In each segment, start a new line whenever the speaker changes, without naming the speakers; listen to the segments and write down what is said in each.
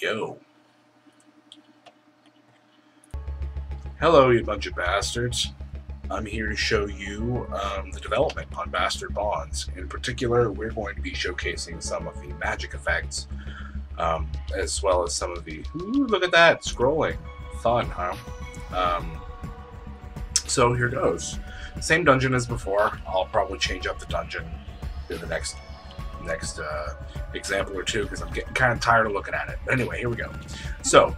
Yo. Hello, you bunch of bastards. I'm here to show you the development on Bastard Bonds. In particular, we're going to be showcasing some of the magic effects, as well as some of the... Ooh, look at that! Scrolling. Fun, huh? So here goes. Same dungeon as before. I'll probably change up the dungeon in the next example or two, because I'm getting kind of tired of looking at it. But anyway, here we go. So,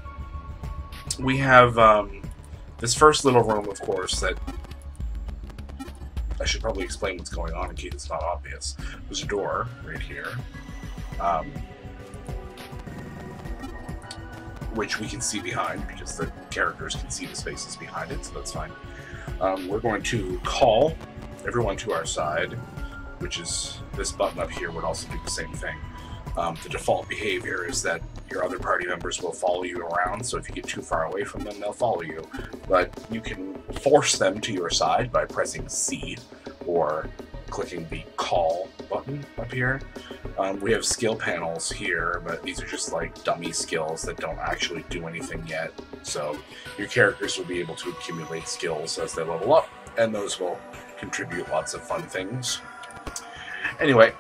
we have this first little room, of course, that I should probably explain what's going on in case it's not obvious. There's a door right here, which we can see behind, because the characters can see the spaces behind it, so that's fine. We're going to call everyone to our side, which is this button up here would also do the same thing. The default behavior is that your other party members will follow you around, so if you get too far away from them, they'll follow you. But you can force them to your side by pressing C or clicking the call button up here. We have skill panels here, but these are just like dummy skills that don't actually do anything yet. So your characters will be able to accumulate skills as they level up, and those will contribute lots of fun things. Anyway,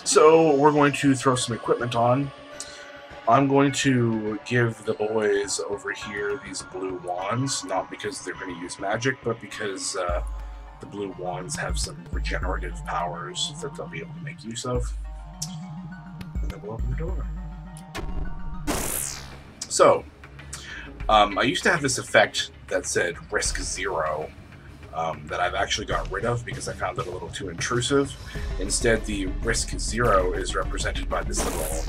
so we're going to throw some equipment on. I'm going to give the boys over here these blue wands, not because they're going to use magic, but because the blue wands have some regenerative powers that they'll be able to make use of. And then we'll open the door. So, I used to have this effect that said risk 0, that I've actually got rid of because I found it a little too intrusive. Instead, the risk 0 is represented by this little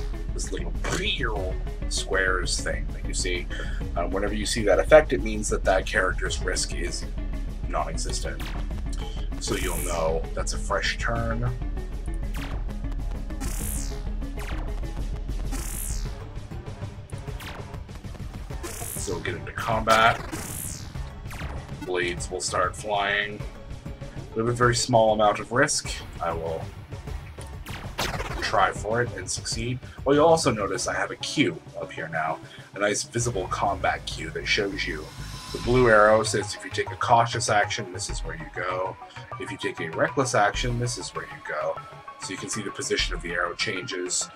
squares thing that you see. Whenever you see that effect, it means that that character's risk is non-existent. So you'll know that's a fresh turn. So we'll get into combat. Blades will start flying. We have a very small amount of risk. I will try for it and succeed. Well, you'll also notice I have a Q up here now. A nice visible combat Q that shows you. The blue arrow says if you take a cautious action, this is where you go. If you take a reckless action, this is where you go. So you can see the position of the arrow changes.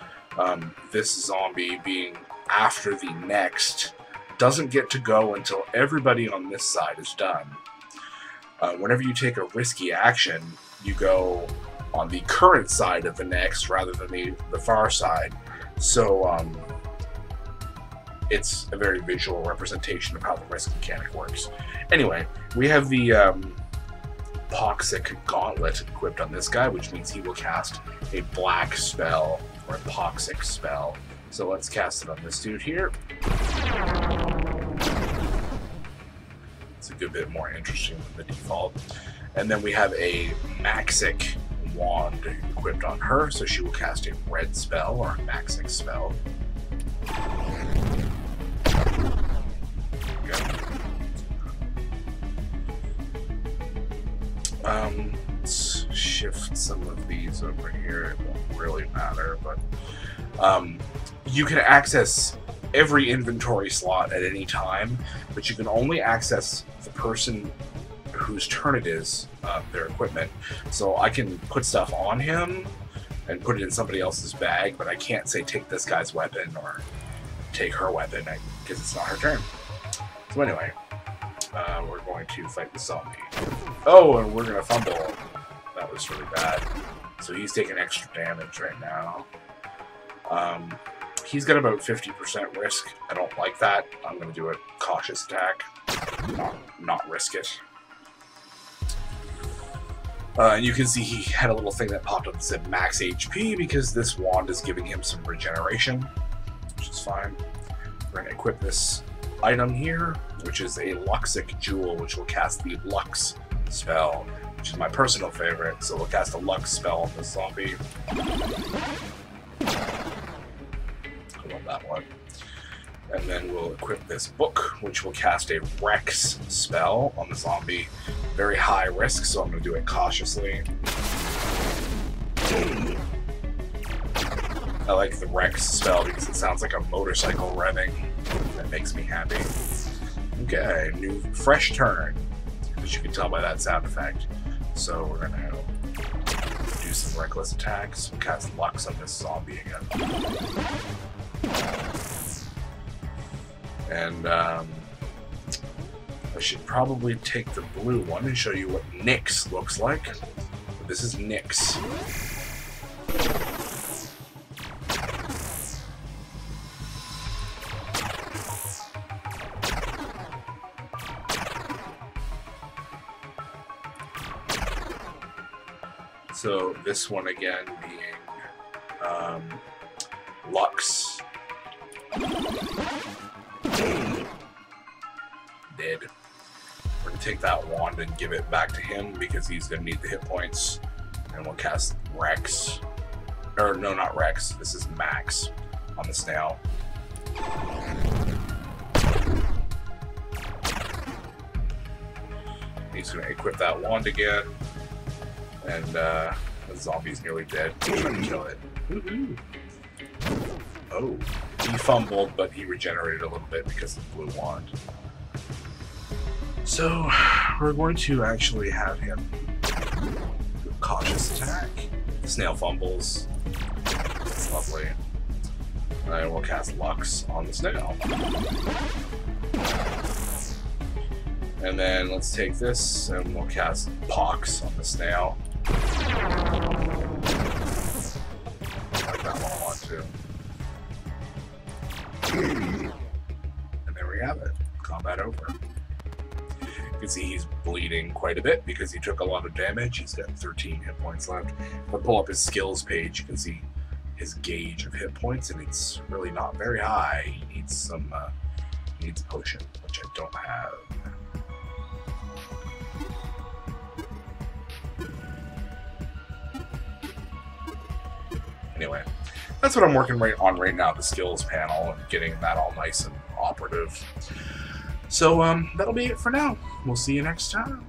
This zombie being after the next doesn't get to go until everybody on this side is done. Whenever you take a risky action, you go on the current side of the next rather than the far side. So it's a very visual representation of how the risk mechanic works. Anyway, we have the Poxic Gauntlet equipped on this guy, which means he will cast a black spell or a Poxic spell. So let's cast it on this dude here. It's a good bit more interesting than the default. And then we have a Maxic wand equipped on her, so she will cast a red spell or a Maxic spell. Let's shift some of these over here. It won't really matter, but you can access every inventory slot at any time, but you can only access the person whose turn it is, their equipment. So I can put stuff on him and put it in somebody else's bag, but I can't say take this guy's weapon or take her weapon because it's not her turn. So anyway, we're going to fight the zombie. Oh, and we're going to fumble. That was really bad. So he's taking extra damage right now. He's got about 50% risk. I don't like that. I'm going to do a cautious attack. Not risk it. And you can see he had a little thing that popped up that said max HP because this wand is giving him some regeneration, which is fine. We're going to equip this item here, which is a Luxic Jewel, which will cast the Lux spell, which is my personal favorite. So we'll cast a Lux spell on this zombie. I love that one. And then we'll equip this book, which will cast a Rex spell on the zombie. Very high risk, so I'm going to do it cautiously. I like the Rex spell because it sounds like a motorcycle revving. That makes me happy. Okay, new fresh turn, as you can tell by that sound effect. So we're gonna do some reckless attacks. We'll cast Lux on this zombie again. And I should probably take the blue one and show you what Nyx looks like. This is Nyx. So this one again being Lux. Dead. We're going to take that wand and give it back to him because he's going to need the hit points. And we'll cast Rex. Or no, not Rex. This is Max on the snail. He's going to equip that wand again. And the zombie's nearly dead. I'm trying to kill it. Woohoo! Oh, he fumbled, but he regenerated a little bit because of the blue wand. So we're going to actually have him do a cautious attack. The snail fumbles. That's lovely. And we'll cast Lux on the snail. And then let's take this and we'll cast Pox on the snail. I like that one a lot too. And there we have it. Combat over. You can see he's bleeding quite a bit because he took a lot of damage. He's got 13 hit points left. If I pull up his skills page, you can see his gauge of hit points, and it's really not very high. He needs some, he needs a potion, which I don't have. Anyway, that's what I'm working on right now, the skills panel, and getting that all nice and operative. So that'll be it for now. We'll see you next time.